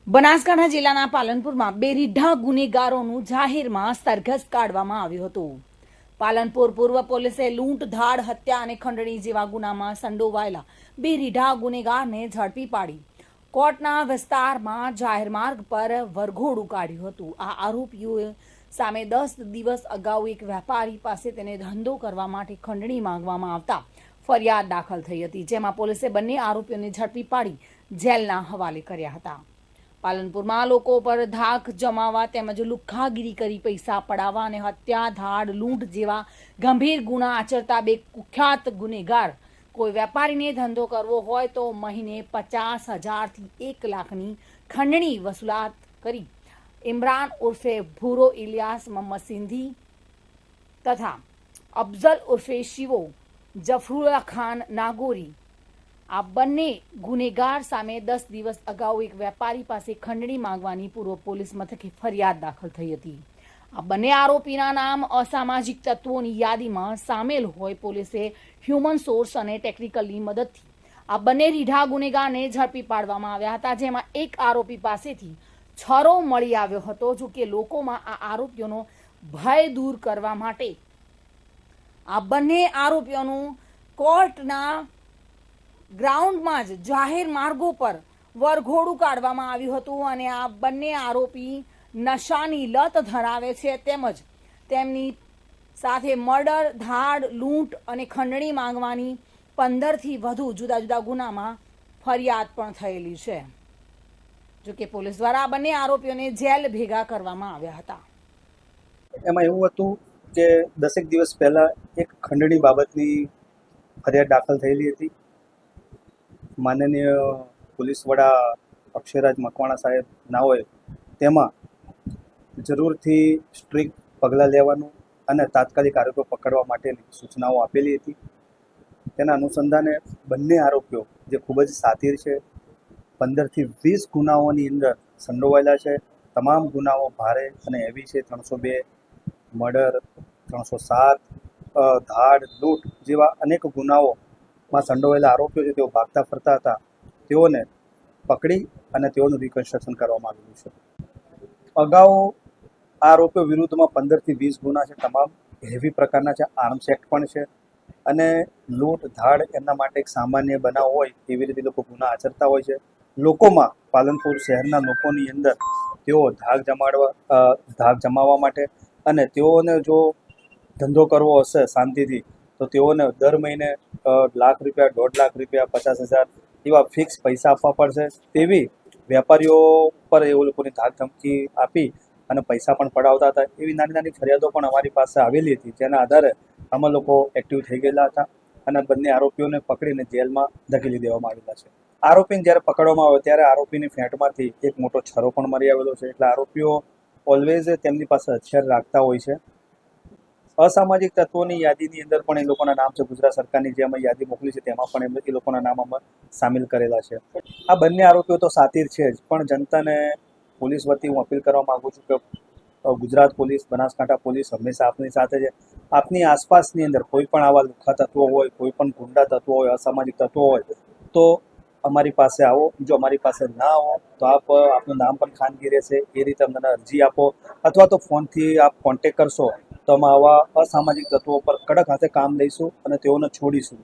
બનાસકાંઠા જિલ્લાના પાલનપુરમાં બે રીઢા ગુનેગારોનું જાહેરમાં સરઘસ કાઢવામાં આવ્યું હતું. પાલનપુર પૂર્વ પોલીસે લૂંટ, ધાડ, હત્યા અને ખંડણી જેવા ગુનામાં સંડોવાયેલા બે રીઢા ગુનેગારને ઝડપી પાડી કોર્ટના વિસ્તારમાં જાહેર માર્ગ પર વરઘોડું કાઢ્યું હતું. આ આરોપીઓ સામે 10 દિવસ અગાઉ એક વેપારી પાસે તેને ધંધો કરવા માટે ખંડણી માંગવામાં આવતા ફરિયાદ દાખલ થઈ હતી, જેમાં પોલીસે બંને આરોપીઓને ઝડપી પાડી જેલના હવાલે કર્યા હતા. પાલનપુરમાં લોકો પર ધાક જમાવવા તેમજ લુખ્ખાગીરી કરી પૈસા પડાવવા અને હત્યા, ધાડ, લૂંટ જેવા ગંભીર ગુના આચરતા બે કુખ્યાત ગુનેગાર કોઈ વેપારીને ધંધો કરવો હોય તો મહિને 50,000 થી 1 લાખની ખંડણી વસૂલાત કરી ઇમરાન ઉર્ફે ભૂરો ઇલિયાસ મોહમ્મદ સિંધી તથા અફઝલ ઉર્ફે શિવો જફરુલ્લા ખાન નાગોરી આ બંને ગુનેગાર સામે 10 દિવસ અગાઉ એક વેપારી પાસે ખંડણી માંગવાની પૂર્વ પોલીસ મથકે ફરિયાદ દાખલ થઈ હતી. આ બંને આરોપીના નામ અસામાજિક તત્વોની યાદીમાં સામેલ હોય પોલીસે હ્યુમન સોર્સ અને ટેકનિકલની મદદથી આ બંને રીઢા ગુનેગારને ઝડપી પાડવામાં આવ્યા હતા, જેમાં એક આરોપી પાસેથી છરો મળી આવ્યો હતો. જો કે લોકોમાં આ આરોપીઓનો ભય દૂર કરવા માટે આ બંને આરોપીઓનું કોર્ટના ગ્રાઉન્ડમાં જ જાહેર માર્ગો પર વરઘોડું કાઢવામાં આવ્યું હતું અને આ બંને આરોપી નશાની લત ધરાવે છે તેમજ તેમની સાથે મર્ડર, ધાડ, લૂંટ અને ખંડણી માંગવાની 15થી વધુ જુદા જુદા ગુનામાં ફરિયાદ પણ થયેલી છે. જોકે પોલીસ દ્વારા આ બંને આરોપીઓને જેલ ભેગા કરવામાં આવ્યા હતા. એમાં એવું હતું કે 10 દિવસ પહેલા એક ખંડણી બાબતની ફરિયાદ દાખલ થયેલી હતી. માનનીય પોલીસ વડા અક્ષયરાજ મકવાણા સાહેબ ના હોય તેમાં જરૂરથી સ્ટ્રિક્ટ પગલાં લેવાનું અને તાત્કાલિક આરોપીઓ પકડવા માટેની સૂચનાઓ આપેલી હતી. તેના અનુસંધાને બંને આરોપીઓ જે ખૂબ જ સાતીર છે, 15થી 20 ગુનાઓની અંદર સંડોવાયેલા છે. તમામ ગુનાઓ ભારે અને હેવી છે. 302 મર્ડર, 307 ધાડ, લૂંટ જેવા અનેક ગુનાઓમાં સંડોવાયેલા આરોપીઓ છે. તેઓ ભાગતા ફરતા હતા. તેઓને પકડી અને તેઓનું રિકન્સ્ટ્રક્શન કરવામાં આવેલું છે. અગાઉ આ આરોપીઓ વિરુદ્ધમાં 15થી 20 ગુના છે. તમામ હેવી પ્રકારના છે. આર્મ્સ એક્ટ પણ છે અને લૂંટ, ધાડ એમના માટે એક સામાન્ય બનાવ હોય એવી રીતે લોકો ગુના આચરતા હોય છે. લોકોમાં, પાલનપુર શહેરના લોકોની અંદર તેઓ ધાક જમાવવા માટે અને તેઓને જો ધંધો કરવો હશે શાંતિથી તો તેઓને દર મહિને લાખ રૂપિયા, 1.5 લાખ રૂપિયા, 50,000 એવા ફિક્સ પૈસા આપવા પડશે. તેવી વેપારીઓ પર એ લોકોની ધાક ધમકી આપી અને પૈસા પણ પડાવતા હતા. એવી નાની નાની ફરિયાદો પણ અમારી પાસે આવેલી હતી, જેના આધારે અમે લોકો એક્ટિવ થઈ ગયેલા હતા અને બંને આરોપીઓને પકડીને જેલમાં ધકેલી દેવામાં આવેલા છે. આરોપીને જ્યારે પકડવામાં આવ્યો ત્યારે આરોપીની ફેંટમાંથી એક મોટો છરો પણ મળી આવેલો છે. એટલે આરોપીઓ ઓલવેઝ તેમની પાસે હથિયાર રાખતા હોય છે. અસામાજિક તત્વોની યાદીની અંદર પણ એ લોકોના નામ છે. ગુજરાત સરકારની જે અમે યાદી મોકલી છે તેમાં પણ એ લોકોના નામ અમે સામેલ કરેલા છે. આ બંને આરોપીઓ તો સાતીર છે જ, પણ જનતાને પોલીસ વતી હું અપીલ કરવા માગું છું કે ગુજરાત પોલીસ, બનાસકાંઠા પોલીસ હંમેશા આપની સાથે છે. આપની આસપાસની અંદર કોઈ પણ આવા લુખ્ખા તત્વો હોય, કોઈ પણ ગુંડા તત્વો હોય, અસામાજિક તત્વો હોય તો અમારી પાસે આવો. જો અમારી પાસે ના આવો તો આપનું નામ પણ ખાનગી રહેશે. એ રીતે અમને અરજી આપો અથવા તો ફોનથી આપ કોન્ટેક કરશો તો અમે આવા અસામાજિક તત્વો પર કડક હાથે કામ લઈશું અને તેઓને છોડીશું.